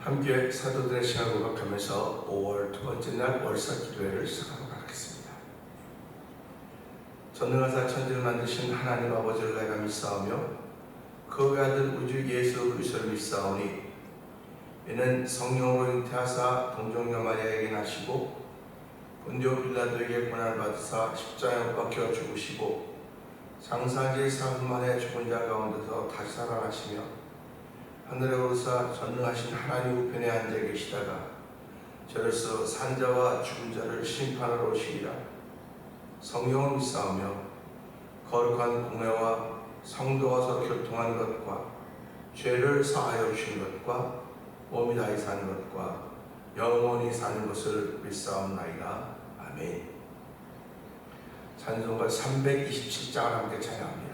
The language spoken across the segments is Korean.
함께 사도들의 시간을 고백하면서 5월 두 번째 날 월사 기도회를 시작하도록 하겠습니다. 전능하사 천지를 만드신 하나님 아버지를 내가 믿사오며 그 아들 우주 예수 그리스도를 믿사오니 이는 성령으로 잉태하사 동정녀 마리아에게 나시고 본디오 빌라도에게 고난을 받으사 십자가에 못 박혀 죽으시고 장사지 사흘 만에 죽은 자 가운데서 다시 살아나시며 하늘에 오르사 전능하신 하나님 우편에 앉아 계시다가 저로서 산자와 죽은 자를 심판하러 오시리라. 성령을 믿사오며 거룩한 공회와 성도와 서로 교통하는 것과 죄를 사하여 주시는 것과 몸이 다히 사는 것과 영원히 사는 것을 믿사옵나이다. 아멘. 찬송가 327장을 함께 찬양합니다.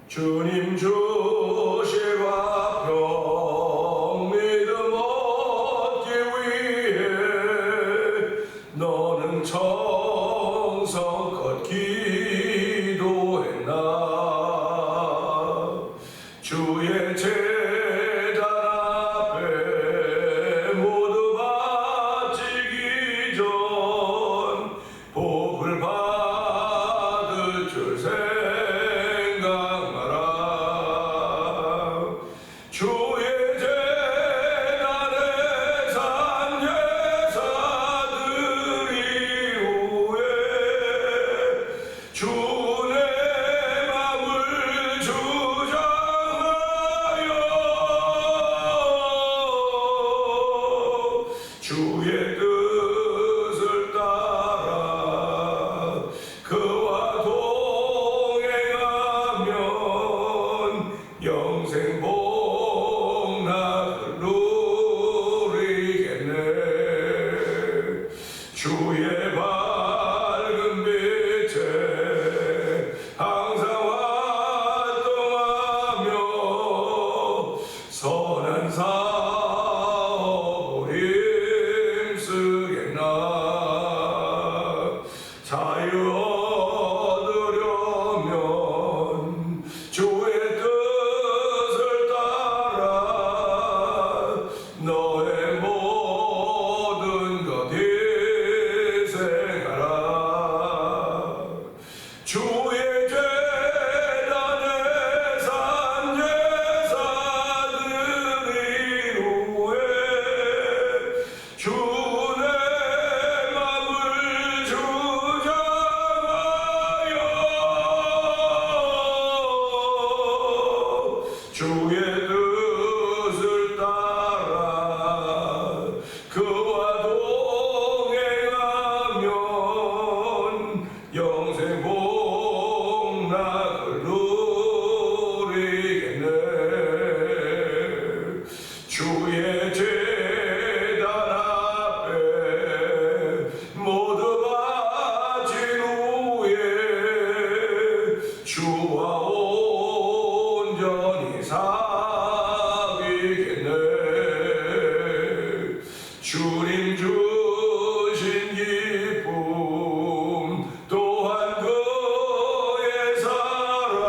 주님 주시와 평 믿음 얻기 위해 너는 정성껏 기도했나. 주의 제단 앞에 모두 바치기 전 복을 받을 줄 생각하라. 주의 제단에 산 제사들 이후에 주의 맘을 주장하여 주의 뜻을 따라 그와 동행하면 영생 복락을 누리겠네. 주의 밝은 빛에 항상 활동하며 선한 사업을 힘쓰겠나. 자유 얻으려면 주의 뜻을 따라 너의 모든 것 희생하라. 주의 제단에 산 제사들 이후에 주의 맘을 주장하여 주의 뜻을 따라 그와 동행하면 영생 복락을 누리겠네. 주의 제단 앞에 모두 바친 후에 주와 온전히 사귀겠네. 주님 주신 기쁨 또한 그의 사랑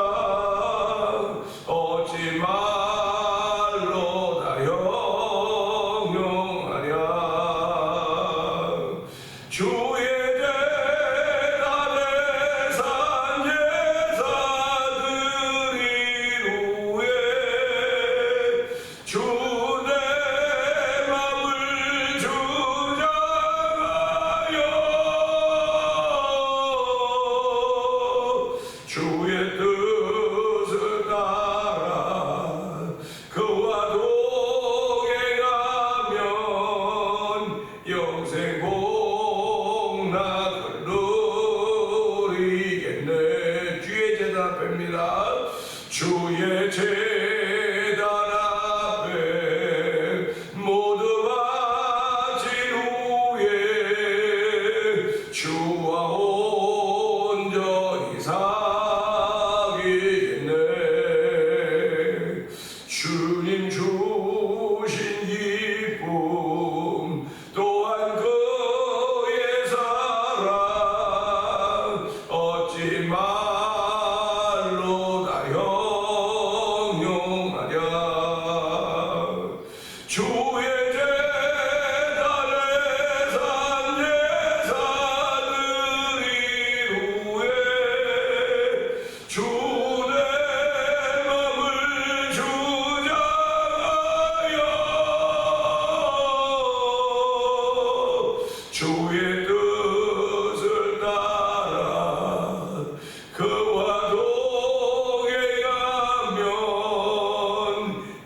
어찌 말로 다 형용하랴. 주의 제단에 산 제사들 이후에 주의 맘을 주장하여 주의 뜻을 따라 그와 동행하면 영생 복락을 누리겠네. 주의 제단 앞입니다. 주의 제단 앞에 모두 바친 후에 주와 온전히 사귀겠네. 주님 주신 기쁨 또한 그의 사랑 어찌 말로 다 형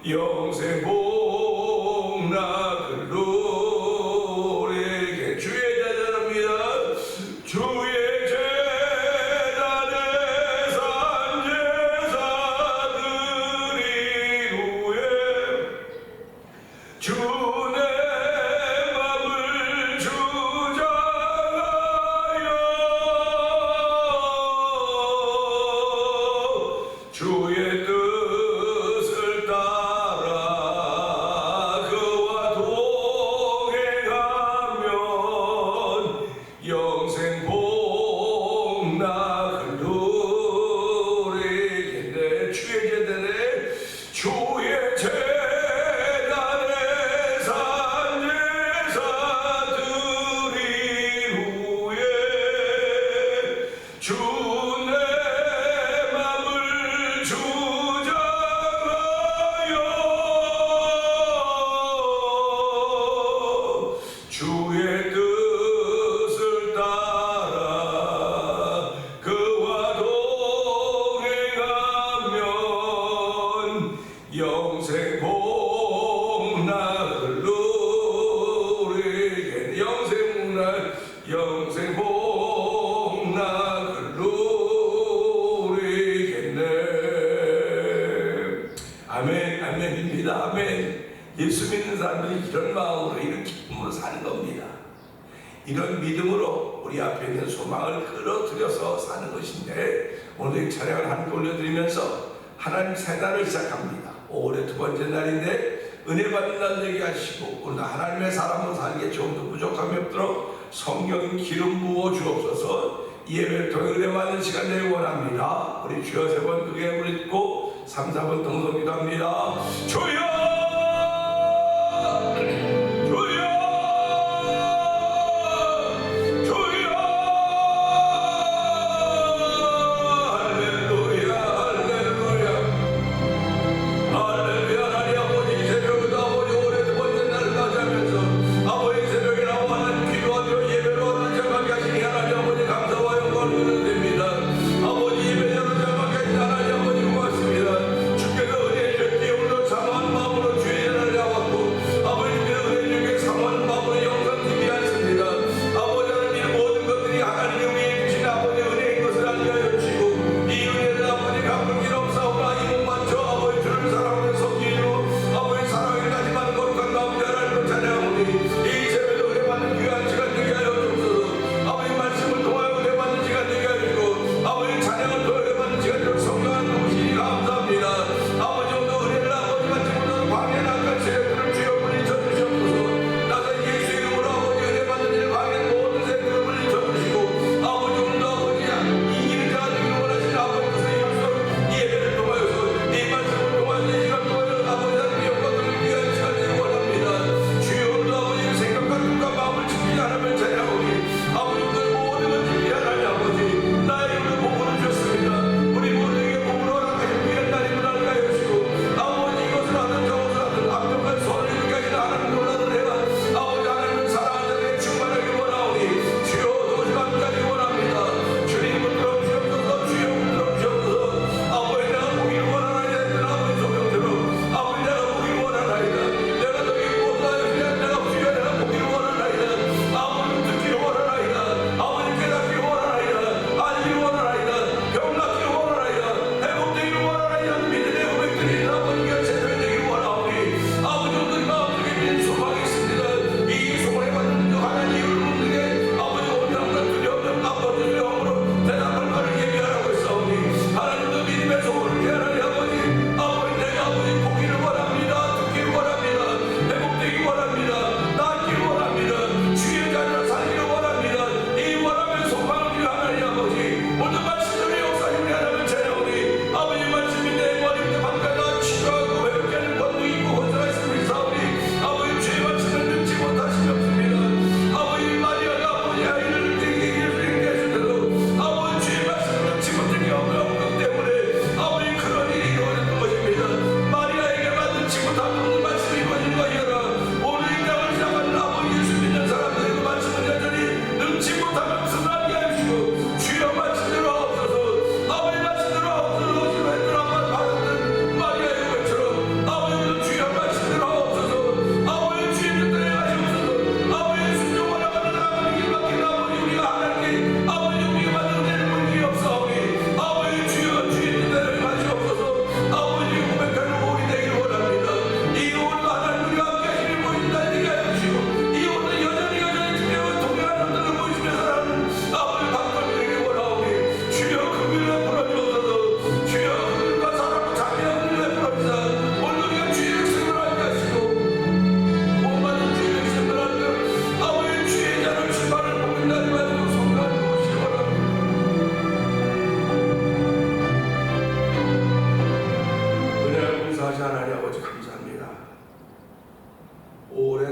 영생 복락을 노래게 주의 제자입니다. 주의 제자는 산제사들이 후에 주내 맘을 주장하여 주의 뜻을 따라 그와 동행하면 영생 복락을 누리겠네. 주의 제자네 주의 제자네 산제사들이 후에 주내 맘을 주장하여 주의 뜻을 따라 그와 동행하면 영생 복락을 누리겠네. 영생 복락을 누리겠네. 아멘. 아멘입니다. 아멘. 예수 믿는 사람들이 이런 마음으로 이런 기쁨으로 사는 겁니다. 이런 믿음으로 우리 앞에 있는 소망을 끌어들여서 사는 것인데, 오늘 이 찬양을 함께 올려드리면서 하나님 새 날을 시작합니다. 올해 두 번째 날인데 은혜 받는 날 되게 하시고 오늘 하나님의 사람으로 살기에 조금도 부족함이 없도록 성령 기름 부어 주옵소서. 이 예배를 통해 은혜 받는 시간 되길 원합니다. 우리 주여 세 번 크게 부르고 3, 4번 동성 기도합니다. 주여 아버지 예배자로 잡아가신 하나님 아버지 고맙습니다. 주께서 은혜를 띄우러 참한 마음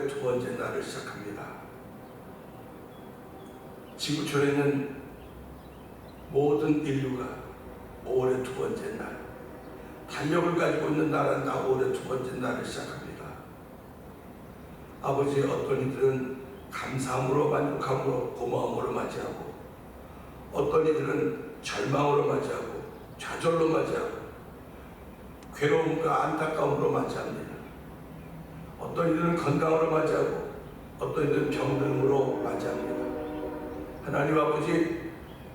5월의 두 번째 날을 시작합니다. 지구촌에 있는 모든 인류가 5월의 두 번째 날, 달력을 가지고 있는 나라는 다 5월의 두 번째 날을 시작합니다. 아버지, 어떤 이들은 감사함으로, 만족함으로, 고마움으로 맞이하고, 어떤 이들은 절망으로 맞이하고, 좌절로 맞이하고, 괴로움과 안타까움으로 맞이합니다. 어떤 이들은 건강으로 맞이하고, 어떤 이들은 병듦으로 맞이합니다. 하나님 아버지,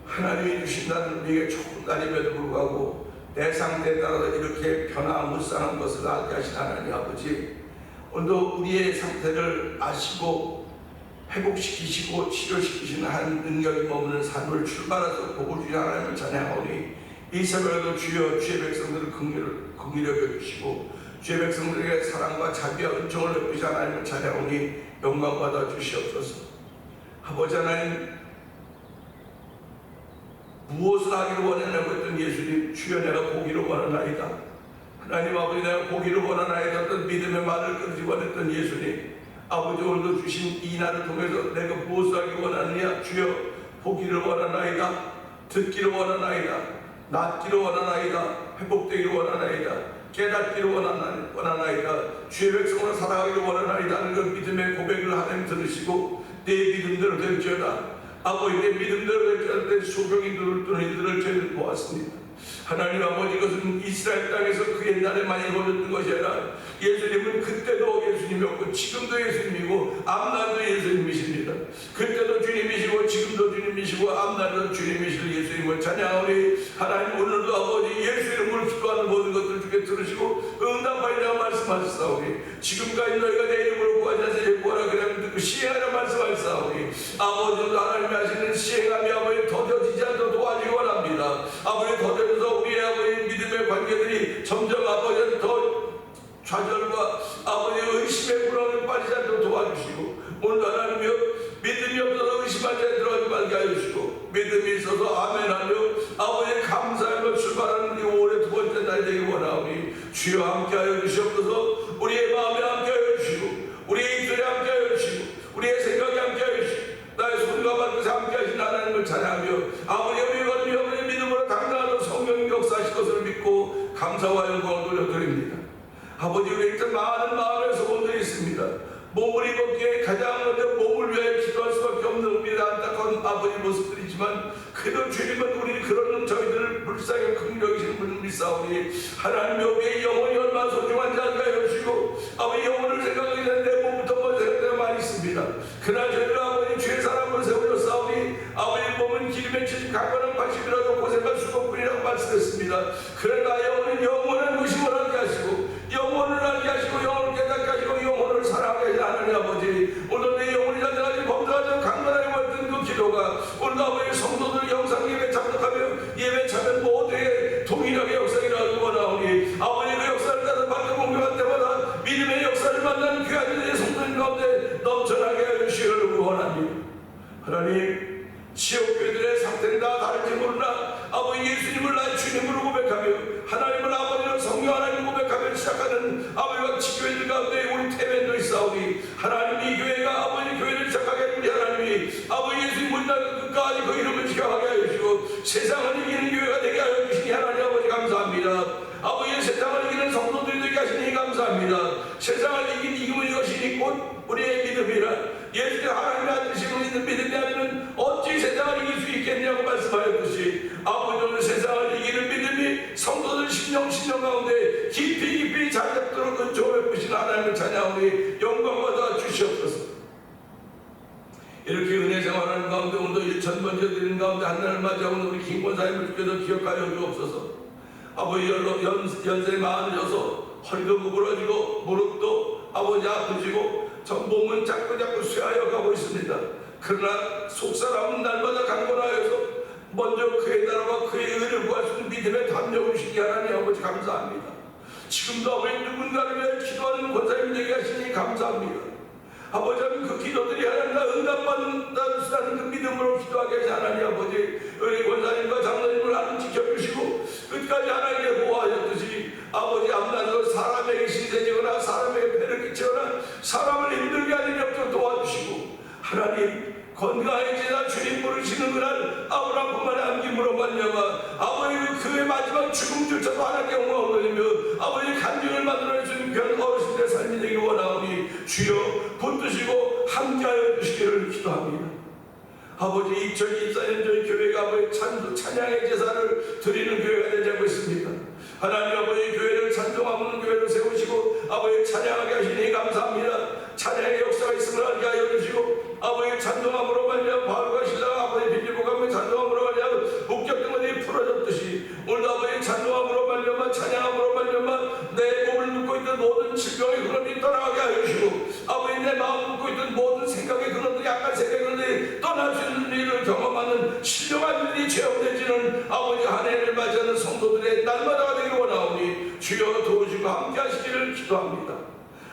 하나님이 주신 날은 우리에게 좋은 날임에도 불구하고 내 상태에 따라서 이렇게 변화무쌍한 것을 알게 하신 하나님 아버지, 오늘도 우리의 상태를 아시고 회복시키시고 치료시키시는 한 능력이 머무는 삶을 출발해서 복을 주신 하나님을 찬양하오니, 이 새벽에도 주여 주의 백성들을 긍휼히 여겨주시고 주의 백성들에게 사랑과 자비와 은총을 베푸신 하나님을 찬양하오니 영광 받아 주시옵소서. 아버지 하나님, 무엇을 하기를 원하냐고 했던 예수님, 주여 내가 보기를 원하나이다. 하나님 아버지, 내가 보기를 원하나이다. 어떤 믿음의 말을 끊지 원했던 예수님, 아버지 오늘도 주신 이 날을 통해서 내가 무엇을 하기 원하느냐. 주여 보기를 원하나이다. 듣기를 원하나이다. 낫기를 원하나이다. 회복되기를 원하나이다. 깨닫기를 원하나이다. 주의 백성을 살아가기를 원하나이다 하는 그 믿음의 고백을 하나님 들으시고 내 믿음대로 될지어다. 아버지, 내 믿음대로 될지어다. 내 소경이 눈을 뜨는 이들을 저희는 보았습니다. 하나님 아버지, 이것은 이스라엘 땅에서 그 옛날에 많이 이루어졌던 것이 아니라 예수님은 그때도 예수님이었고 지금도 예수님이고 앞날도 예수님이십니다. 그때도 주님이시고 지금도 주님이시고 앞날도 주님이실 예수님을 찬양하오니, 하나님 오늘도 아버지 예수 이름으로 기도하는 모든 것들 주께 들으시고 응답하리라 말씀하셨사오니, 지금까지 너희가 내 이름으로 구하지 않으니 구하라 그러면 듣고 시행하라 말씀하셨사오니, 아버지도 하나님이 하시는 시행함이 아버지 더뎌지지 않도록 도와주기 원합니다. 아버지 더뎌져서 우리의 아버지 믿음의 관계들이 점점 아버지 더 좌절과 아버지 의심의 불안에 빠지지 않도록 도와주시고, 오늘도 하나님이여 믿음이 없어서 의심하지 들어가지 말게 하여 주시고, 믿음이 있어서 아멘하며 아버지 감사하며 출발하는 이 5월의 두 번째 날이 되기 원하오니, 주여 함께하여 주시옵소서. 우리의 마음에 함께하여 주시고 우리의 입술에 함께하여 주시고 우리의 생각에 함께하여 주시고 나의 손과 발끝에 함께하신 하나님을 찬양하며, 아버지 우리 믿음으로 당당하고 성령 역사하실 것을 믿고 감사와 영광을 돌려드립니다. 아버지, 우리에게 많은 마음의 소원들이 있습니다. 몸을 입었기에 가장 먼저 몸을 위하여 기도할 수밖에 없는 우리의 안타까운 아버지 모습들이지만, 그래도 주님은 우리 그런 저희들을 불쌍히 긍휼히 여기시는 분을 믿사오니, 하나님 우리의 영혼이 얼마나 소중한지 알게 하여 주시고, 아버지 영혼을 생각하기 전에 내 몸부터 먼저 생각할 때가 많이 있습니다. 그러나 저희들 아버지 주의 사랑을 세우셨사오니, 아버지 몸은 기름에 70 강건한 80이라도 고생할 수가 없으리라고 말씀했습니다. 그러나 영혼은 영원한 의심을 하게 하시고 영혼을 알게 하시고 영혼을 깨닫게 하시고 영혼을 사랑하게 하시는 하나님 아버지, 오늘 내 영혼이 잔잔하지 범죄하지 강건하게 왔던 그 기도가 오늘 아버지 성도들 영상 예배 참석하며 예배 참여 모두의 동일하게 역사를 하기 원하오니, 아버지 그 역사를 따라 받고 공격할 때마다 믿음의 역사를 만나는 귀한 내 성도들 가운데 넘쳐나게 해주시기를 원합니다. 하나님, 지역교회들의 상태는 다 다른지 모르나 아버지 예수님을 나의 주님으로 고백하며 하나님을 아버지로 성령 하나님을 고백하며 시작하는 아버지와 지교회들 가운데 우리 태면도 있사오니, 하나님 이 교회가 아버지 교회를 시작하게 우리 하나님이 아버지 예수님 문날 끝까지 그 이름을 지켜가게 하여 주시고 세상을 이기는 교회가 되게 하여 주시니 하나님 아버지 감사합니다. 아버지 세상을 이기는 성도들이 되게 하시니 감사합니다. 세상을 이기면 이것이니 곧 우리의 믿음이라, 예수님 하나님의 아들이시고 있는 믿음이 아니면 어찌 세상을 이길 수 있겠냐고 말씀하였듯이, 아버지 오늘 세상을 이기는 믿음이 성도들 심령 가운데 깊이 자리 잡도록 은총을 베푸시는 하나님을 찬양하오니 영광 받아 주시옵소서. 이렇게 은혜 생활하는 가운데 오늘도 1,000번째 드리는 가운데 한날을 맞이하고 우리 김권사님을 주께서 기억하여 주옵소서. 아버지 연세 많으셔서 허리도 구부러지고 무릎도 아버지 아프시고 전 몸은 자꾸 쇠하여 가고 있습니다. 그러나 속사람은 날마다 강건하여서 먼저 그의 나라와 그의 의를 구할 수 있는 믿음의 담력을 주시기 하나님 아버지 감사합니다. 지금도 아버지 누군가를 위해 기도하는 권사님 되게 하시니 감사합니다. 아버지 그 기도들이 하나님 응답받는다는 그 믿음으로 기도하게 하시 하나님 아버지, 우리 권사님과 장로님을 하나님 지켜주시고 끝까지 하나님께 보호하셨듯이 아버지 앞날도 사람에게 신세지거나 사람에게 패를 끼치거나 사람을 힘들게 하는 아버지 2024년 저희 교회가 아버지 찬양의 제사를 드리는 교회가 되자고 있습니다. 하나님 아버지 교회를 찬송하는 교회로 세우시고 아버지 찬양하게 하시니 감사합니다. 찬양의 역사가 있음을 알게 하여 주시고 아버지 찬송함으로 말미암아 바울과 신라가 아버지 빌립보 가면 찬송함으로 말미암아 목적된 것이 풀어졌듯이 오늘도 아버지 찬송함으로 말미암아 찬양함으로 말미암아 내 몸을 묶고 있던 모든 질병의 근원이 떠나가게 하여 주시고 아버지 내 마음 묶고 있던 모든 생각의 근원들이 약간 생각의 근원들이 떠날 수 있는 일을 경험하는 신령한 일이 체험되지는 아버지 한 해를 맞이하는 성도들의 날마다가 되기를 원하오니 주여 도우시고 함께 하시기를 기도합니다.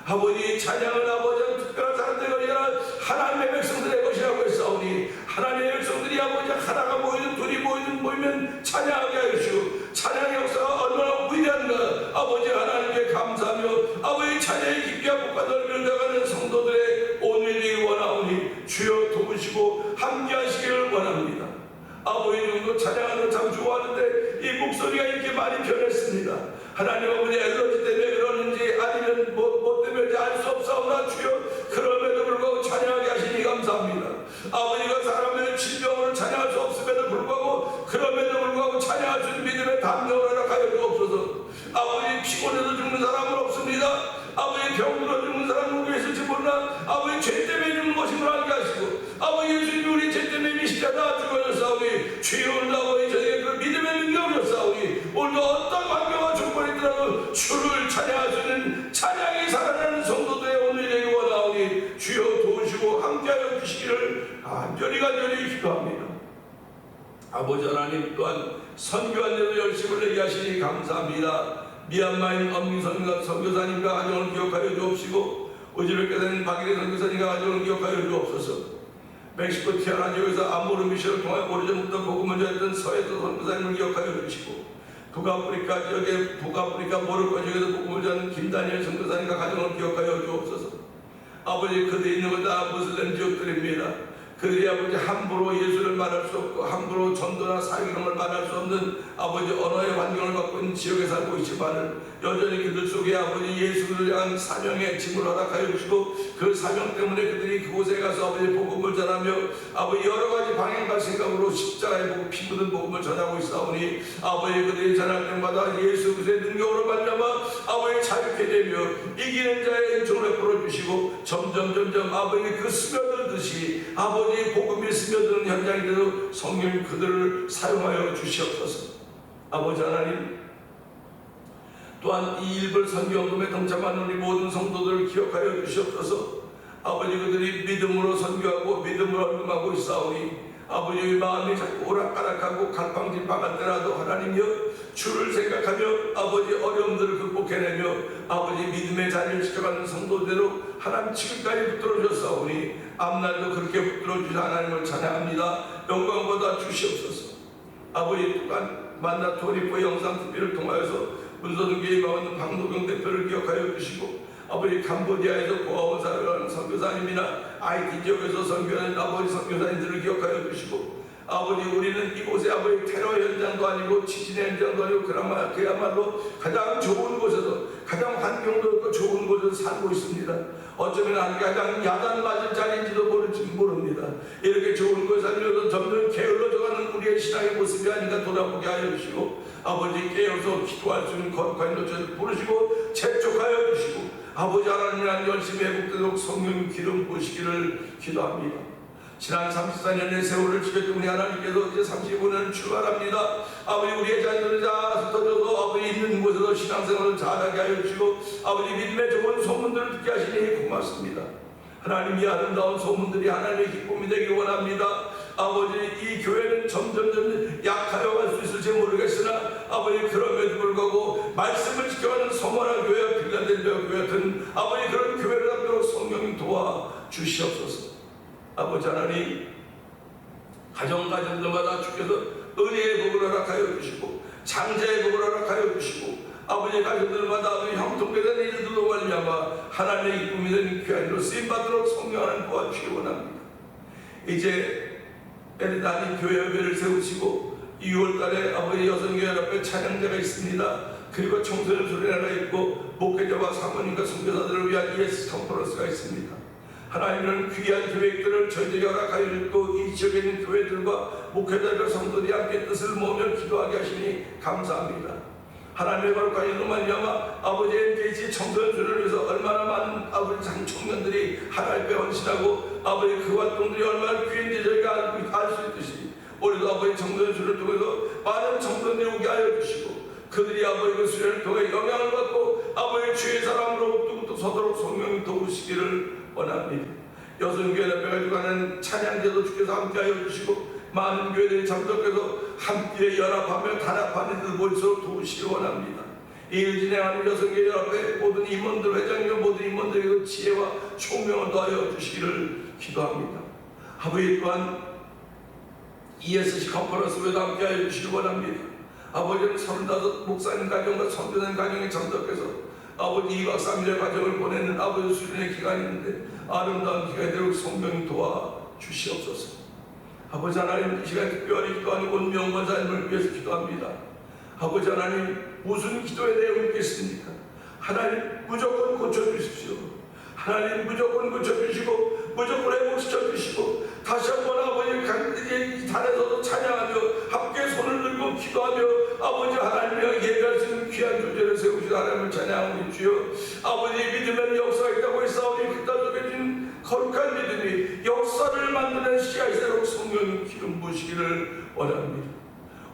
아버지 찬양은 아버지는 특별한 사람들이 아니라 하나님의 백성들의 것이라고 했사오니 하나님의 백성들이 아버지 하나가 모이든 둘이 모이면 찬양하게 하시고 찬양의 역사가 얼마나 위대한가 아버지 하나님께 감사하며 아버지 찬양의 깊이와 폭과 넓이를 나가는 성도들의 오늘이 원하오니 주여 도우시고 함께 하시기를 원합니다. 아버지 눈도 찬양하는 참 좋아하는데 이 목소리가 이렇게 많이 변했습니다. 하나님 아버지 엘러지 때문에 그러는지 아니면 뭐 때문에 알 수 없사오나 주여 그럼에도 불구하고 찬양하게 하시니 감사합니다. 아버지가 사람의 질병으로 찬양할 수 없음에도 불구하고 그럼에도 불구하고 찬양할 수 있는 믿음의 담력을 허락하여 주옵소서. 아버지 피곤해서 죽는 사람은 없습니다. 아버지 병들어 죽는 사람은 왜 있을지 몰라 아버지 죄 때문에 죽는 것인 걸 알게 하시고 아버지 예수님이 우리 죄 때문에 미십자가 죽어졌사오니 주여 오늘 아버지 저에게 그 믿음의 능력을 줬사오니 오늘도 어떤 환경과 조건이더라도 주를 찬양할 수 있는 찬양이 살아나는 성도들의 오늘이 되기 원하오니 주여 도우시고 함께하여 주시기를 간절히 기도합니다. 아버지 하나님 또한 선교한 데도 열심을 내게 하시니 감사합니다. 미얀마인 엄민선 선교사님과 가정을 기억하여 주옵시고 오지백교사님 박일희 선교사님과 가정을 기억하여 주옵소서. 멕시코 티아나 지역에서 아모르 미션을 통하여 오래전부터 복음을 전했던 서해도 선교사님을 기억하여 주시고 북아프리카 지역의 북아프리카 모로코 지역에서 복음을 전하는 김다니엘 선교사님과 가정을 기억하여 주옵소서. 아버지 그들이 있는 것 다 무슬림 지역들입니다. 그들이 아버지 함부로 예수를 말할 수 없고 함부로 전도나 사역을 말할 수 없는 아버지 언어의 환경을 갖고 있는 지역에 살고 있지만은 여전히 그들 속에 아버지 예수를 향한 사명의 짐을 허락하여 주시고 그 사명 때문에 그들이 그곳에 가서 아버지 복음을 전하며 아버지 여러 가지 방향과 생각으로 십자가에 보고 피 묻은 복음을 전하고 있사오니 아버지 그들이 전할 때마다 예수 그리스도의 능력으로 말미암아 아버지 자유케 되며 이기는 자의 은총을 베풀어 주시고 점점 아버지 그 스며들듯이 아버지 복음이 스며드는 현장이 되도록 성령 그들을 사용하여 주시옵소서. 아버지 하나님 또한 이 일벌 선교운동에 동참하는 우리 모든 성도들을 기억하여 주시옵소서. 아버지 그들이 믿음으로 선교하고 믿음으로 헌금하고 있사오니 아버지의 마음이 자꾸 오락가락하고 갈팡질팡할 때라도 하나님이여 주를 생각하며 아버지 어려움들을 극복해내며 아버지 믿음의 자리를 지켜가는 성도대로 하나님 지금까지 붙들어 주셨사오니 앞날도 그렇게 붙들어 주신 하나님을 찬양합니다. 영광보다 주시옵소서. 아버지 또한 만나토리포 영상 TV를 통하여서 문서등교에 임하는 박노경 대표를 기억하여 주시고 아버지 캄보디아에서 고아원 사역을 하는 선교사님이나 IT 지역에서 선교하는 아버지 선교사님들을 기억하여 주시고 아버지 우리는 이곳에 아버지 테러 현장도 아니고 지진의 현장도 아니고 그야말로 가장 좋은 곳에서 가장 환경도 좋고 좋은 곳에서 살고 있습니다. 어쩌면 가장 야단 맞을 자리인지도 모릅니다. 이렇게 좋은 곳에 살면서 점점 게을러져가는 우리의 신앙의 모습이 아닌가 돌아보게 하여 주시고 아버지 깨어서 기도할 수 있는 거룩한 요청을 부르시고 재촉하여 주시고 아버지 하나님을 열심히 회복되도록 성령 기름 부으시기를 기도합니다. 지난 34년의 세월을 지켜준 우리 하나님께서 이제 35년을 출발합니다. 아버지 우리의 자녀들을 다 흩어져서 아버지 있는 곳에서 신앙생활을 잘하게 하여 주시고 아버지 믿음의 좋은 소문들을 듣게 하시니 고맙습니다. 하나님 이 아름다운 소문들이 하나님의 기쁨이 되길 원합니다. 아버지 이 교회는 점점 약하여 갈 수 있을지 모르겠으나 아버지 그럼에도 불구하고 말씀을 지켜가는 성원한 교회와 빌라델비아 교회 같은 아버지 그런 교회를 하도록 성령님 도와 주시옵소서. 아버지 하나님 가정들마다 주께서 은혜의 복을 허락하여 주시고 장자의 복을 허락하여 주시고 아버지 가정들마다 아버지 형통되는 일들로 말미암아 하나님의 기쁨이 되는 귀한으로 쓰임받도록 성령 하나님 도와주시기 원합니다. 이제 하나님 교회를 세우시고 2월달에 아버지 여성교회연합회 찬양제가 있습니다. 그리고 청소년 수련회가 있고 목회자와 사모님과 선교사들을 위한 ES 컨퍼런스가 있습니다. 하나님은 귀한 계획들을 저희들이 허락하여 주고 이 지역에 있는 교회들과 목회자들과 성도들이 함께 뜻을 모으며 기도하게 하시니 감사합니다. 하나님의 거룩한 이름으로 말미암아 아버지의 MKC 청소년들을 위해서 얼마나 많은 아버지 청년들이 하나님께 헌신하고 아버지 그 활동들이 얼마나 귀한지 저희가 알 수 있듯이 우리도 아버지 청소년들을 통해서 많은 청소년들이 오게 하여 주시고 그들이 아버지 그 수련을 통해 영향을 받고 아버지 주의 사람으로부터 서도록 성령이 도우시기를 원합니다. 여성교회협회가 주관하는 찬양제도 주께서 함께하여 주시고 많은 교회들이 참석해서 함께 연합하며 단합하는 이들 모일수록 도우시기 원합니다. 이 일 진행하는 여성교회협회 모든 임원들 회장님과 모든 임원들에게 지혜와 총명을 더하여 주시기를 기도합니다. 아버지 또한 ESC 컨퍼런스에도 함께하여 주시기 원합니다. 아버지는 35 목사님 가정과 선교사님 가정에 참석해서 아버지 2박 3일의 가정을 보내는 아버지 수련의 기간이 있는데 아름다운 기간이 되도록 성령이 도와주시옵소서. 아버지 하나님 이 시간 특별히 기도하는 온명 권사님을 위해서 기도합니다. 아버지 하나님 무슨 기도의 내용이 있겠습니까? 하나님 무조건 고쳐주십시오. 하나님 무조건 고쳐주시고 무조건 회복시켜주시고 다시 한번 아버지 이 단에서도 찬양하며 함께 손을 들고 기도하며 아버지 하나님의 예배할 수 있는 귀한 존재를 세우시는 하나님을 찬양하고 주여 아버지 믿음에는 역사가 있다고 했사오니 그따 속에 준 거룩한 믿음이 역사를 만드는 씨앗으로 성령 기름 부으시기를 원합니다.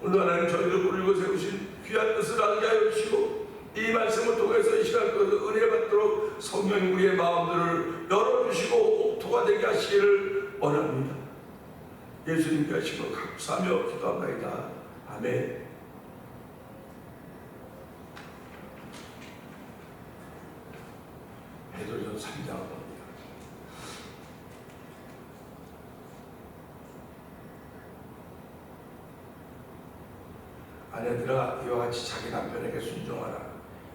오늘 하나님 저희를 부르고 세우신 귀한 뜻을 알게 하여 주시고 이 말씀을 통해서 이 시간 동안 은혜 받도록 성령이 우리의 마음들을 열어주시고 옥토가 되게 하시기를 원합니다. 예수님께 하시고 감사하며 기도합니다. 아멘. 베드로전 3장을 봅니다. 아내들아 이와 같이 자기 남편에게 순종하라.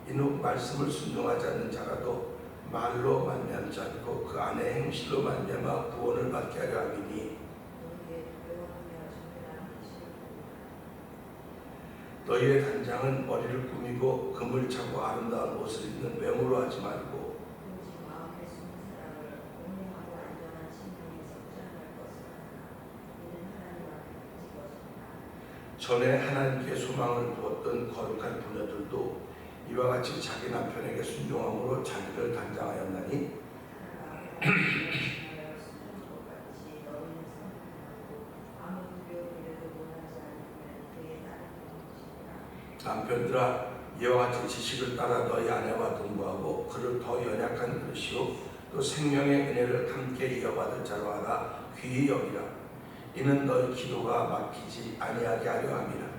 이는 말씀을 순종하지 않는 자라도 말로 말미암지 않고 그 안의 행실로 말미암아 구원을 받게 하려 함이니 너희의 단장은 머리를 꾸미고 금을 차고 아름다운 옷을 입는 외모로 하지 말고 전에 하나님께 소망을 두었던 거룩한 부녀들도 이와 같이 자기 남편에게 순종함으로 자기를 단장하였나니 남편들아 이와 같이 지식을 따라 너희 아내와 동거하고 그를 더 연약한 그릇이요 또 생명의 은혜를 함께 이어받을 자로 하라. 귀히 여기라. 이는 너희 기도가 막히지 아니하게 하려 함이라.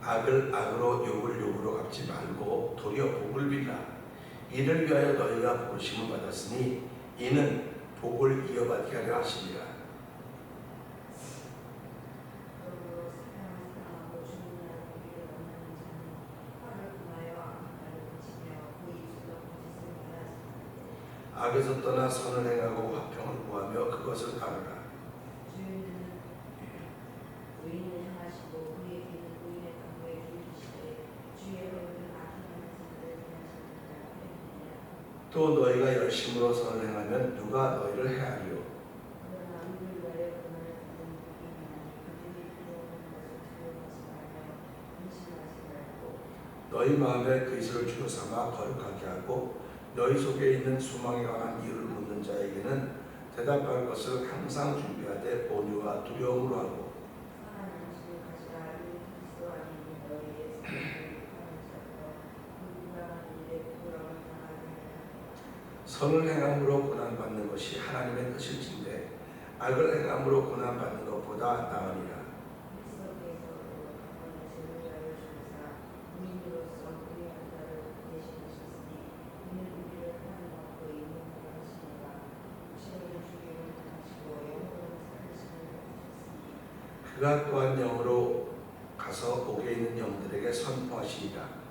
악을 악으로 욕을 욕으로 갚지 말고 도리어 복을 빌라. 이를 위하여 너희가 부르심을 받았으니 이는 복을 이어받게 하려 하심이라. 악에서 떠나 선을 행하고 화평을 구하며 그것을 따르라. 또 너희가 열심으로 선을 행하면 누가 너희를 해하리요. 너희 마음에 그리스도를 주로 삼아 거룩하게 하고 너희 속에 있는 소망에 관한 이유를 묻는 자에게는 대답할 것을 항상 준비하되 온유와 두려움으로 하고 선을 행함으로 고난받는 것이 하나님의 뜻일진데 악을 행함으로 고난받는 것보다 나으니라. 그가 또한 영으로 가서 옥에 있는 영들에게 선포하시리라.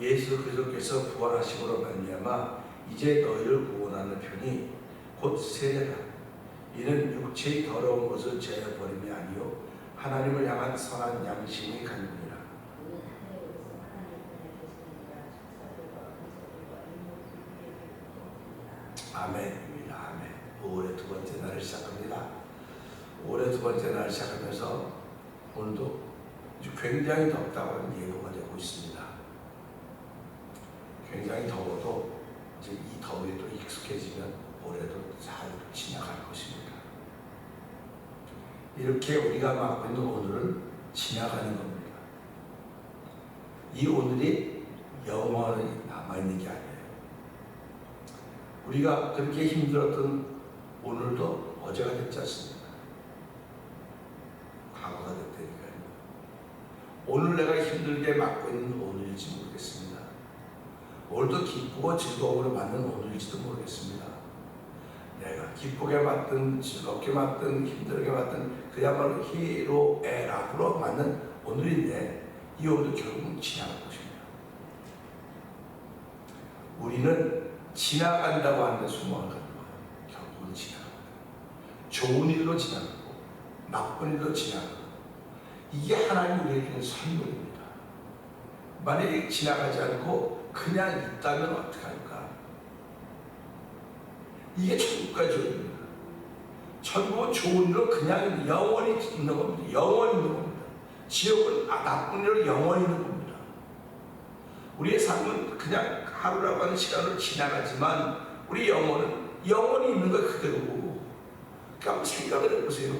예수 그리스도께서 부활하심으로 말미암아 이제 너희를 구원하는 편이 곧 세례라. 이는 육체의 더러운 것을 제어버림이 아니요 하나님을 향한 선한 양심이 간구니라. 아멘입니다. 아멘. 5월의 두 번째 날을 시작합니다. 5월의 두 번째 날을 시작하면서 오늘도 굉장히 덥다고 하는 예보가 되고 있습니다. 굉장히 더워도 이제 이 더위에 또 익숙해지면 올해도 잘 지나갈 것입니다. 이렇게 우리가 맞고 있는 오늘은 지나가는 겁니다. 이 오늘이 영원히 남아있는 게 아니에요. 우리가 그렇게 힘들었던 오늘도 어제가 됐지 않습니까? 과거가 됐다니까요. 오늘 내가 힘들게 맞고 있는 오늘일지 모르겠습니다. 오늘도 기쁘고 즐거움으로 맞는 오늘일지도 모르겠습니다. 내가 기쁘게 맞든 즐겁게 맞든 힘들게 맞든 그야말로 희로애락으로 맞는 오늘인데 이 오늘도 결국은 지나갈 것입니다. 우리는 지나간다고 하는데 소망을 갖는 거예요. 결국은 지나갑니다. 좋은 일도 지나가고 나쁜 일도 지나가고 이게 하나님 우리에게 주는 선물입니다. 만약에 지나가지 않고 그냥 있다면 어떡할까? 이게 천국과 지옥입니다. 천국은 좋은 일로 그냥 영원히 있는 겁니다. 영원히 있는 겁니다. 지옥은 나쁜 일로 영원히 있는 겁니다. 우리의 삶은 그냥 하루라고 하는 시간으로 지나가지만 우리 영혼은 영원히 있는 거 그대로고. 그러니까 한번 생각을 해보세요.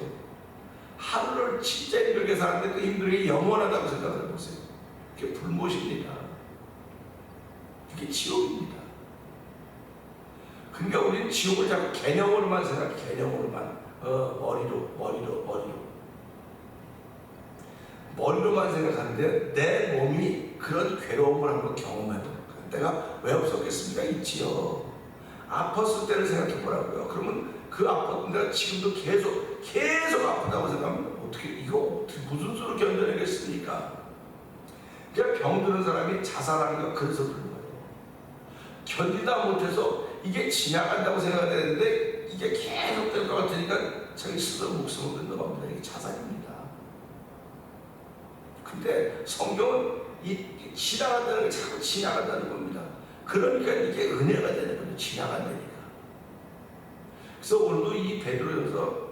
하루를 진짜 힘들게 사는데 그 힘들게 영원하다고 생각을 해보세요. 그게 불못입니다. 그게 지옥입니다. 그러니까 우리는 지옥을 자꾸 개념으로만 생각해. 개념으로만 머리로만 생각하는데 내 몸이 그런 괴로움을 한번 경험해보는 거예요. 내가 왜 없었겠습니까? 있지요. 아팠을 때를 생각해 보라고요. 그러면 그 아팠던 데가 지금도 계속 아프다고 생각하면 이거 무슨 수로 견뎌내겠습니까? 그러니까 병드는 사람이 자살하는 거 그래서 그런 거예요. 견디다 못해서 이게 지나간다고 생각되는데 이게 계속 될 것 같으니까 자기 스스로 목숨을 끊는 겁니다. 이게 자살입니다. 근데 성경은 이 지나간다는 게 자꾸 지나간다는 겁니다. 그러니까 이게 은혜가 되는 거죠. 지나간다니까. 그래서 오늘도 이 베드로전서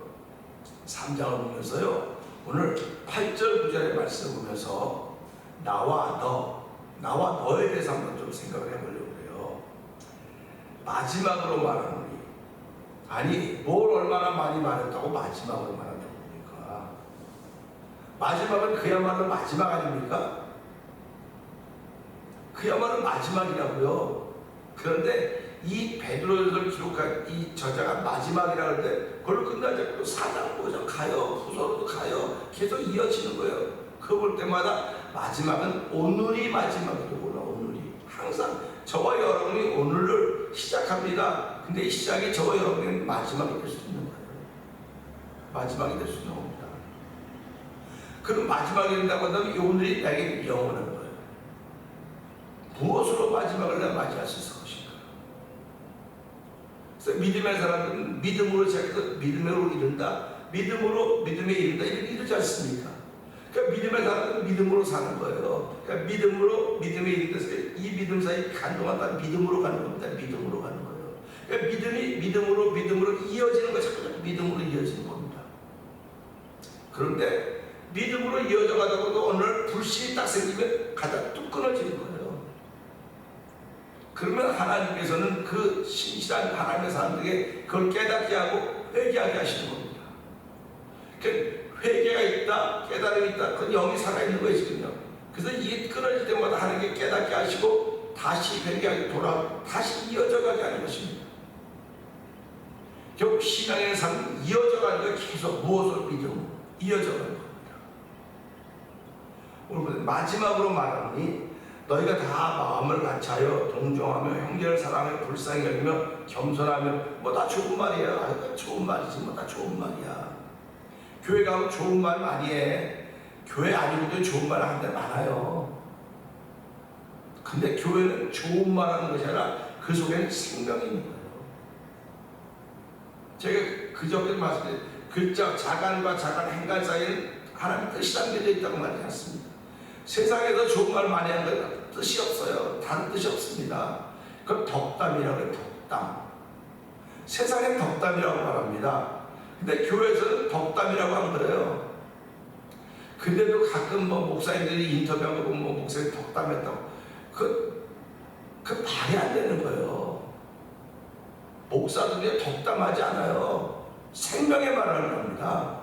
3장을 보면서요. 오늘 8절 9절의 말씀을 보면서 나와 너에 대해서 한번 좀 생각을 해보려고 해요. 마지막으로 말하노니 아니 뭘 얼마나 많이 말했다고 마지막으로 말한다고 합니까? 마지막은 그야말로 마지막 아닙니까? 그야말로 마지막이라고요. 그런데 이 베드로전서를 기록한 이 저자가 마지막이라 할 때 그걸 끝나지 않고 4장 5장 가요. 후서로도 가요. 계속 이어지는 거예요. 그거 볼 때마다 마지막은 오늘이 마지막이더구나. 오늘이 항상 저와 여러분이 오늘을 시작합니다. 근데 이 시작이 저와 여러분의 마지막이 될 수 있는 거예요. 마지막이 될 수 있는 겁니다. 그럼 마지막이 된다고 한다면 오늘이 나에게 영원한 거예요. 무엇으로 마지막을 내가 맞이할 수 있을 것인가? 그래서 믿음의 사람들은 믿음으로 시작해서 믿음으로 이른다. 믿음으로 믿음에 이른다. 이러지 않습니까? 그러니까 믿음의 사람들은 믿음으로 사는 거예요. 그러니까 믿음으로 믿음에 이르듯이 이 믿음 사이 간동하다 믿음으로 가는 겁니다. 믿음으로 가는 거예요. 그러니까 믿음이 믿음으로 이어지는 거예요. 자꾸 믿음으로 이어지는 겁니다. 그런데 믿음으로 이어져 가다가도 어느 불신이 딱 생기면 가다 뚝 끊어지는 거예요. 그러면 하나님께서는 그 신실한 하나님의 사람들에게 그걸 깨닫게 하고 회개하게 하시는 겁니다. 그러니까 회개가 있다, 깨달음이 있다, 그건 영이 살아있는 거예요, 지금요. 그래서 이게 끊어질 때마다 하나님께 깨닫게 하시고 다시 회개하게 다시 이어져가게 하는 것입니다. 결국 신앙의 삶은 이어져가는 거예요. 계속 무엇을 믿음으로 이어져가는 겁니다. 오늘 마지막으로 말하니 너희가 다 마음을 같이하여 동정하며 형제를 사랑하며 불쌍히 여기며 겸손하며 뭐 다 좋은 말이야. 좋은 말이지 뭐 다 좋은 말이야. 교회 가면 좋은 말 많이 해. 교회 아니고도 좋은 말 하는 데 많아요. 근데 교회는 좋은 말 하는 것이 아니라 그 속에는 생명이 있는 거예요. 제가 그저께 말씀드린 글자 자간과 자간 행간 사이에는 하나님의 뜻이 담겨져 있다고 말하지 않습니다. 세상에서 좋은 말 많이 하는 건 뜻이 없어요. 다른 뜻이 없습니다. 그건 덕담이라고 해요. 덕담. 세상엔 덕담이라고 말합니다. 근데 교회에서는 덕담이라고 안 그래요. 근데도 가끔 뭐 목사님들이 인터뷰하고 뭐 목사님 덕담했다고 그 말이 안 되는 거예요. 목사들이 덕담하지 않아요. 생명의 말을 하는 겁니다.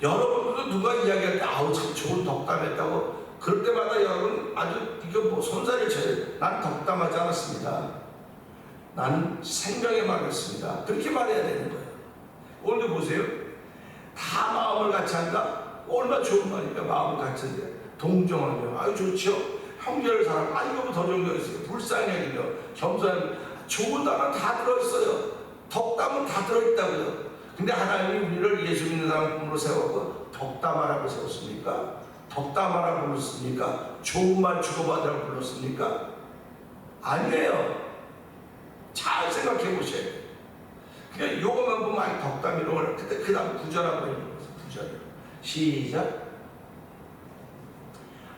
여러분들도 누가 이야기할 때 아우 참 좋은 덕담했다고 그럴 때마다 여러분 아주 이거 뭐 손살을 쳐요. 난 덕담하지 않았습니다. 나는 생명의 말을 했습니다. 그렇게 말해야 되는 거예요. 오늘도 보세요. 다 마음을 같이 한다. 얼마나 좋은 말입니까? 마음을 같이 한다. 동정하며 아유 좋죠. 형제를 사랑 아 이거보다 더 좋은 거 있어요. 불쌍히 여기며 겸손하며 좋은 단어 다 들어있어요. 덕담은 다 들어있다고요. 근데 하나님이 우리를 예수 믿는 사람으로 세웠고 덕담하라고 세웠습니까? 덕담하라고 불렀습니까? 좋은 말 주고받으라고 불렀습니까? 아니에요. 잘 생각해 보셔야 돼요. 그냥 요것만 보면 아니 덕담 이런 걸 그때 그 다음 구절하고 있는 거예요. 구절 시작.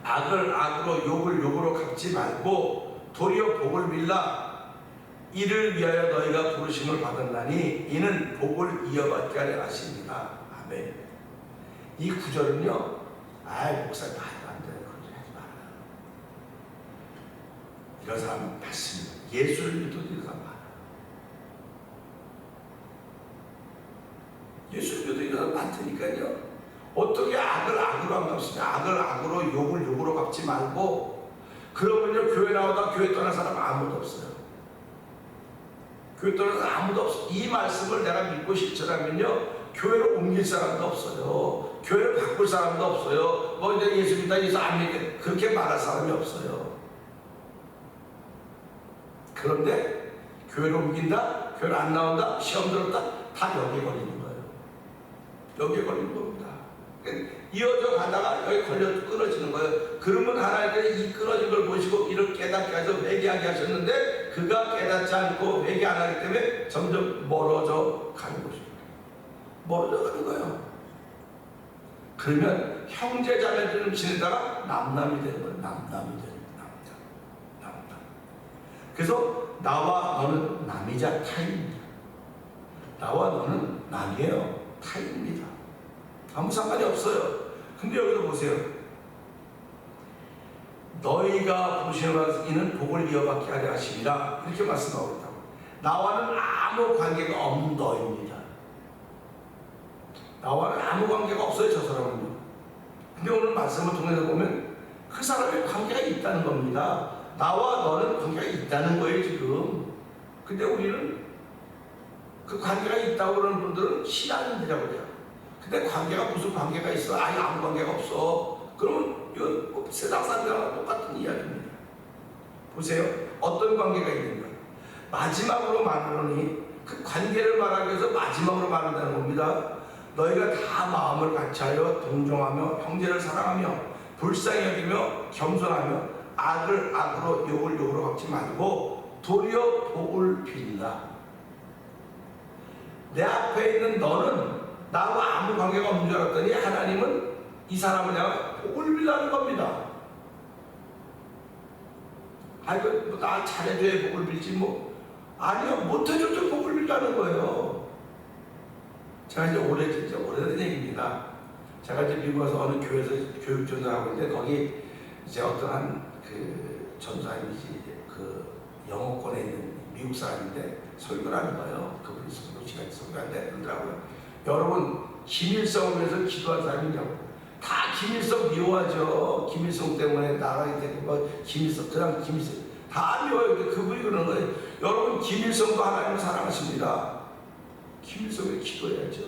악을 악으로 욕을 욕으로 갚지 말고 도리어 복을 빌라. 이를 위하여 너희가 부르심을 받았나니 이는 복을 이어받게 하려 하십니다. 아멘. 이 구절은요. 아이 목사님 말도 안 되는 그런 하지 마라. 이런 사람 많습니다. 예수를 믿어도 이런 사람 많아. 예수를 믿어도 이런 사람 많다니까요. 어떻게 악을 악으로 안 갚습니까? 악을 악으로 욕을 욕으로 갚지 말고 그러면요 교회 나오다 교회 떠난 사람 아무도 없어요. 교회 떠난 사람 아무도 없어요. 이 말씀을 내가 믿고 실천하면요 교회로 옮길 사람도 없어요. 교회를 바꿀 사람도 없어요. 뭐 이제 예수 믿다 예수 안 믿다 그렇게 말할 사람이 없어요. 그런데 교회로 옮긴다, 교회를 안 나온다, 시험 들었다 다 여기에 걸리는 거예요. 여기에 걸리는 겁니다. 이어져 가다가 여기 걸려 끊어지는 거예요. 그러면 하나님께서 이 끊어진 걸 보시고 이를 깨닫게 해서 회개하게 하셨는데 그가 깨닫지 않고 회개 안 하기 때문에 점점 멀어져 가는 것입니다. 멀어져 가는 거예요. 그러면 형제 자매들을 지내다가 남남이 되는 거예요. 남남이 되는 거예요. 남남. 그래서 나와 너는 남이자 타인입니다. 나와 너는 남이에요. 타인입니다. 아무 상관이 없어요. 근데 여기서 보세요. 너희가 부르시는 것은 이는 복을 이어받게 하려 하심이라 이렇게 말씀하고 있다고. 나와는 아무 관계가 없는 너희입니다. 나와는 아무 관계가 없어요. 저 사람은요. 근데 오늘 말씀을 통해서 보면 그 사람의 관계가 있다는 겁니다. 나와 너는 관계가 있다는 거예요 지금. 근데 우리는 그 관계가 있다고 그러는 분들은 신앙인들이라고 해요. 근데 관계가 무슨 관계가 있어? 아예 아무 관계가 없어. 그러면 이건 뭐 세상 사람들과 똑같은 이야기입니다. 보세요. 어떤 관계가 있는가? 마지막으로 말하노니 그 관계를 말하기 위해서 마지막으로 말한다는 겁니다. 너희가 다 마음을 같이하여 동정하며 형제를 사랑하며 불쌍히 여기며 겸손하며 악을 악으로 욕을 욕으로 갚지 말고 도리어 복을 빌라. 내 앞에 있는 너는 나와 아무 관계가 없는 줄 알았더니 하나님은 이 사람을 향해 복을 빌라는 겁니다. 아이고 뭐 나 잘해줘야 복을 빌지 뭐 아니요 못해줘도 복을 빌라는 거예요. 제가 이제 오래된 얘기입니다. 제가 이제 미국 와서 어느 교회에서 교육 전도하고 있는데 거기 이제 어떠한 그 전도사님이지 그 영어권에 있는 미국 사람인데 설교를 하는 거예요. 그분이 시간 설교하는데 그러더라고요. 여러분 김일성을 위해서 기도한 사람이냐고. 다 김일성 미워하죠. 김일성 때문에 나라가 되고 뭐 김일성 그냥 김일성 다 미워요. 그분이 그러는 거예요. 여러분 김일성도 하나님을 사랑하십니다. 김일성에 기도해야죠.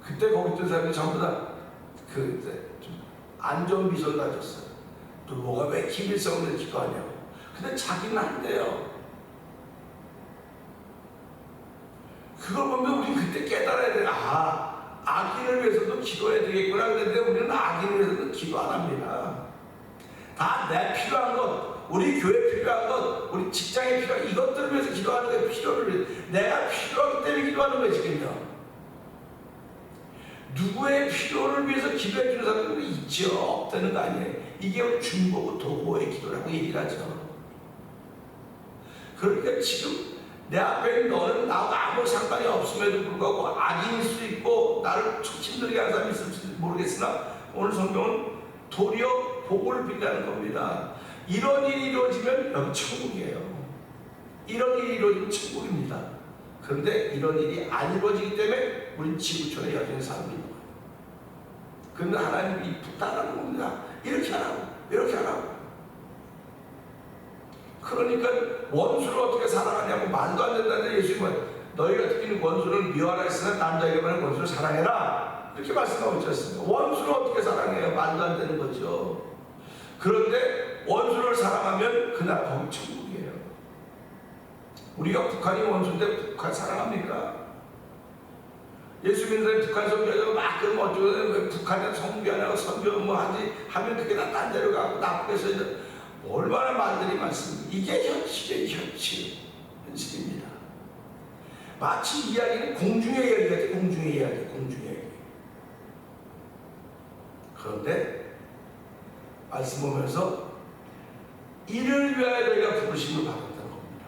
그때 거기 있던 사람들이 전부 다 좀 안 좋은 미소를 가졌어요. 또 뭐가 왜 김일성을 기도하냐고. 근데 자기는 안 돼요. 그걸 보면 우리 그때 깨달아야 돼요. 아, 악인을 위해서도 기도해야 되겠구나. 그런데 우리는 악인을 위해서도 기도 안 합니다. 다 내 필요한 것, 우리 교회 필요한 것, 우리 직장에 필요한 이것들을 위해서 기도하는 거예요. 필요를 위해서. 내가 필요하기 때문에 기도하는 거예요, 지금요. 누구의 필요를 위해서 기도해 주는 사람들이 있죠. 없다는 거 아니에요. 이게 우리 중보고 도고의 기도라고 얘기를 하죠. 그러니까 지금 내 앞에 너는 나하고 아무 상관이 없음에도 불구하고 악인일 수 있고 나를 힘들게 하는 사람이 있을지 모르겠으나 오늘 성경은 도리어 복을 빌라는 겁니다. 이런 일이 이루어지면 여기 천국이에요. 이런 일이 이루어지면 천국입니다. 그런데 이런 일이 안 이루어지기 때문에 우린 지구촌에 여전히 살고 있는 거예요. 그런데 하나님이 부탁하는 겁니다. 이렇게 하라고, 이렇게 하라고. 그러니까 원수를 어떻게 사랑하냐고 말도 안 된다는데 예수님은 너희가 듣기는 원수를 미워하라 했으나 남자에게만 원수를 사랑해라 이렇게 말씀하고 있었습니다. 원수를 어떻게 사랑해요? 말도 안 되는 거죠. 그런데 원수를 사랑하면 그날 거기 천국이에요. 우리가 북한이 원수인데 북한 사랑합니까? 예수 믿는 사람이 북한 선교하자고 막 그러면 어쩌고 왜 북한에 선교하냐고 선교 뭐 하지 하면 그게 다 딴 데로 가고 나쁘게 써야 얼마나 말들이 많습니다. 이게 현실의 현실입니다. 마치 이야기는 공중의 이야기 같아요. 공중의 이야기, 공중의 이야기. 그런데 말씀 보면서 이를 위하여 너희가 부르심을 받았다는 겁니다.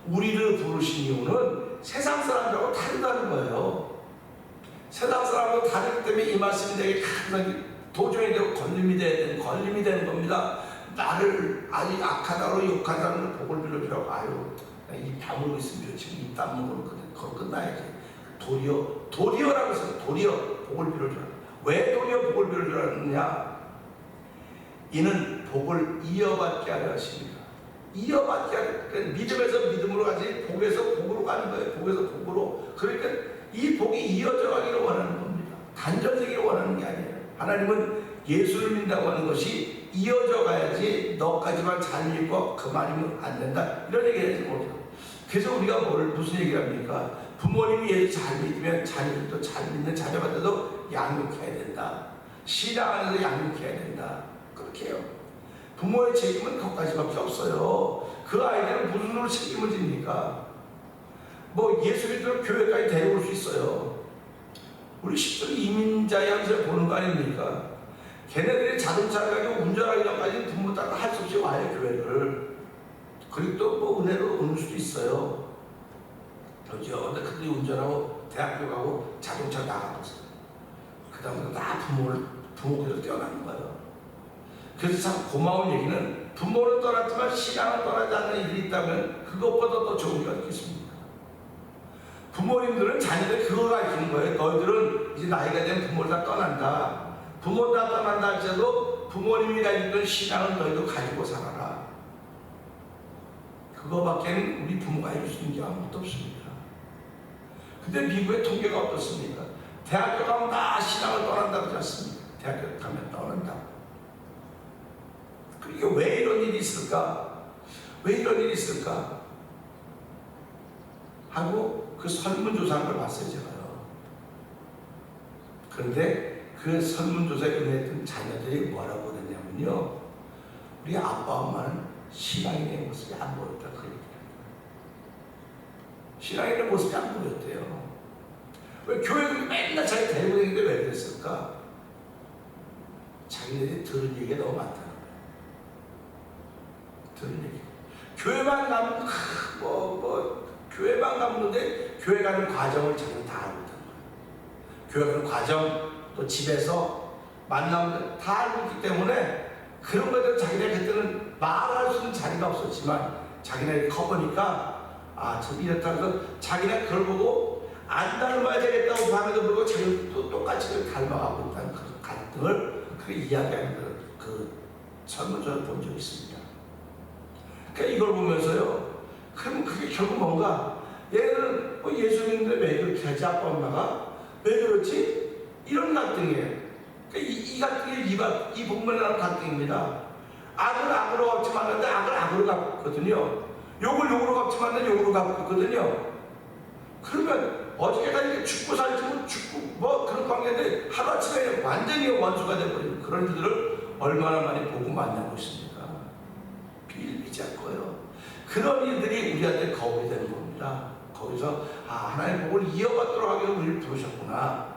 우리를 부르신 이유는 세상 사람들하고 다르다는 거예요. 세상 사람하고 다르기 때문에 이 말씀이 되게 항상 도전이 되고 걸림이 되는 겁니다. 나를 아주 악하다고 욕한 사람을 복을 빌려주라고. 아유, 입 다물고 있으면 지금 입 다물고 그거 끝나야지. 도리어라고 해서 도리어 복을 빌려주라. 왜 도리어 복을 빌려주라느냐? 이는 복을 이어받게 하려 하십니다. 이어받게 하려. 그러니까 믿음에서 믿음으로 가지 복에서 복으로 가는 거예요. 복에서 복으로. 그러니까 이 복이 이어져 가기를 원하는 겁니다. 단절되기를 원하는 게 아니에요. 하나님은 예수를 믿는다고 하는 것이 이어져 가야지 너까지만 잘 믿고 그만이면 안 된다 이런 얘기를 해서 모르죠. 그래서 우리가 무슨 얘기를 합니까? 부모님이 예수 잘 믿으면 자녀들도 잘 믿는 자녀한테도 양육해야 된다. 신앙 안에서 양육해야 된다. 그렇게 해요. 부모의 책임은 그것까지밖에 없어요. 그 아이들은 무슨 일로 책임을 집니까? 뭐 예수 믿도록 교회까지 데려올 수 있어요. 우리 십들 이민자의 함수를 보는 거 아닙니까? 걔네들이 자동차를 가지고 운전하기 전까지 부모 따라 할 수 없이 와요, 교회를. 그리고 또 뭐 은혜로 오는 수도 있어요. 그죠? 근데 그들이 운전하고 대학교 가고 자동차 나가봤어요. 그 다음부터 다 부모께서 뛰어나는 거예요. 그래서 참 고마운 얘기는 부모는 떠났지만 신앙을 떠나지 않는 일이 있다면 그것보다 더 좋은 게 어떻겠습니까? 부모님들은 자녀들 그거 가르치는 거예요. 너희들은 이제 나이가 되면 부모를 다 떠난다. 부모 다 떠난다 할지라도 부모님이 가지던 신앙을 너희도 가지고 살아라. 그거밖에는 우리 부모가 해줄 수 있는 게 아무것도 없습니다. 근데 미국의 통계가 어떻습니까? 대학교 가면 다 신앙을 떠난다고 하지 않습니까? 대학교 가면 떠난다. 그러니까 왜 이런 일이 있을까? 왜 이런 일이 있을까? 하고 그 설문조사한 걸 봤어요, 제가요. 그런데 그 설문조사에 응했던 자녀들이 뭐라고 그랬냐면요. 우리 아빠, 엄마는 신앙인의 모습이 안 보였다. 그 얘기예요. 신앙인의 모습이 안 보였대요. 왜 교회를 맨날 자기 데리고 다니는데 왜 그랬을까? 자기네들이 들은 얘기가 너무 많다는 거예요. 들은 얘기. 교회만 가면, 교회만 가는데 교회 가는 과정을 자기는 다 알고 있다는 거예요. 교회 가는 과정, 또 집에서 만나면 다 알고 있기 때문에 그런 것들 자기네 그때는 말할 수 있는 자리가 없었지만 자기네 커보니까 저 이렇다 해서 자기네 그걸 보고 안 닮아야 되겠다고 밤에도 그러고 자기도 똑같이 닮아가고 있다는 그 갈등을 그렇게 이야기하는 그 설문조사를 본 적이 있습니다. 그러니까 이걸 보면서요. 그럼 그게 결국 뭔가 얘는 예수 믿는데 왜 그렇게 하지? 아빠 엄마가 왜 그렇지? 이런 갈등이에요. 그러니까 이 갈등이 이 복문에 나오는 갈등입니다. 악을 악으로 갚지 말는데 악을 악으로 갚고 있거든요. 욕을 욕으로 갚지 말는데 욕으로 갚고 있거든요. 그러면 어저께까지 죽고 살지 죽고 그런 관계인데 하루아침에 완전히 원수가 되어버리는 그런 일들을 얼마나 많이 보고 만나고 있습니까? 있지 않고요. 그런 일들이 우리한테 거울이 되는 겁니다. 거기서 하나님 복을 이어받도록 하기 위해 우리를 부르셨구나.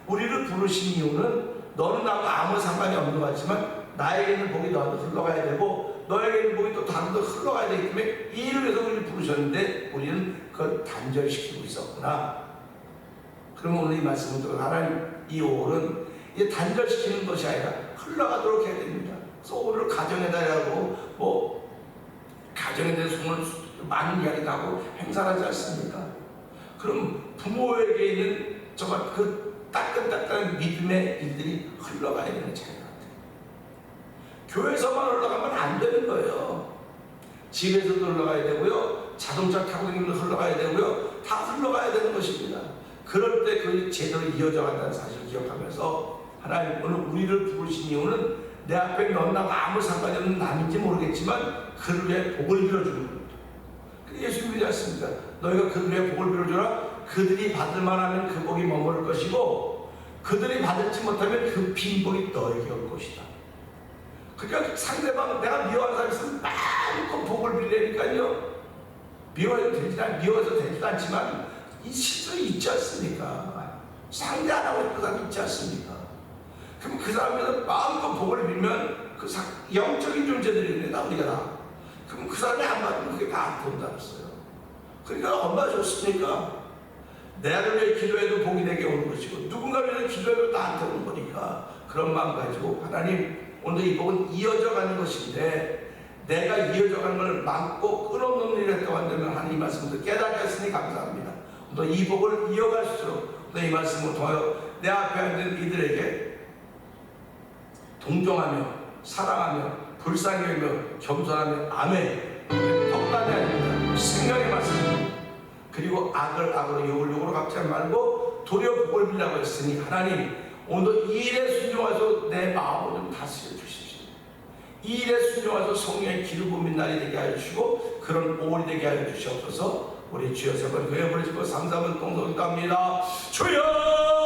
우리를 부르신 이유는 너는 나와 아무 상관이 없는 것 같지만 나에게 있는 복이 너한테 흘러가야 되고 너에게 있는 복이 또 다른 데 흘러가야 되기 때문에 이 일을 위해서 우리를 부르셨는데 우리는 그걸 단절시키고 있었구나. 그러면 오늘 이 말씀을 들어 하나님 이 5월은 이제 단절시키는 것이 아니라 흘러가도록 해야 됩니다. 그래서 오늘 가정에다라고 가정에 대해서 오늘 많은 이야기도 하고 행사하지 않습니까? 그럼 부모에게 있는 정말 그 따끈따끈한 믿음의 일들이 흘러가야 되는 차이 같아요. 교회에서만 흘러가면 안 되는 거예요. 집에서도 흘러가야 되고요. 자동차 타고 다니면 흘러가야 되고요. 다 흘러가야 되는 것입니다. 그럴 때 그 제대로 이어져 간다는 사실을 기억하면서 하나님 오늘 우리를 부르신 이유는 내 앞에 넌 나와 아무 상관이 없는 남인지 모르겠지만 그를 위해 복을 빌어주는 겁니다. 예수님이 그러지 않습니까? 너희가 그들 위해 복을 빌어주라. 그들이 받을 만하면 그 복이 머무를 것이고 그들이 받을지 못하면 그 빈 복이 너에게 올 것이다. 그러니까 상대방 내가 미워하는 사람이 있으면 마음껏 복을 빌리니까요. 미워해서 되지도 않지만 이 실수는 있지 않습니까? 상대 안 하고 싶은 사람이 있지 않습니까? 그럼 그 사람에서 마음껏 복을 빌면 그 영적인 존재들이 우리가 다. 그럼 그 사람이 안 받으면 그게 다 안 된다 그랬어요. 그러니까 얼마나 좋습니까? 내를 위해 기도해도 복이 내게 오는 것이고 누군가를 위해 기도해도 나한테 오는 거니까 그런 마음 가지고 하나님 오늘 이 복은 이어져 가는 것인데 내가 이어져 가는 걸 막고 끊어놓는 일을 했다고 한다면 하나님 말씀을 깨닫겠으니 감사합니다. 오늘 이 복을 이어갈수록 오늘 이 말씀을 통하여 내 앞에 앉은 이들에게 동정하며 사랑하며 불쌍히 여기며 겸손하며 아멘 덕단이 아닙니다. 생명의 말씀 그리고 악을 악으로 욕을 욕으로 갚지 말고 도리어 복을 빌라고 했으니 하나님 오늘 이 일에 순종하셔서 내 마음을 좀 다스려 주십시오. 이 일에 순종하셔서 성령의 기름 부은 날이 되게 하여 주시고 그런 5월이 되게 하여 주시옵소서. 우리 주여 세 번 교회 부르시고 3, 4번 동성이 갑니다. 주여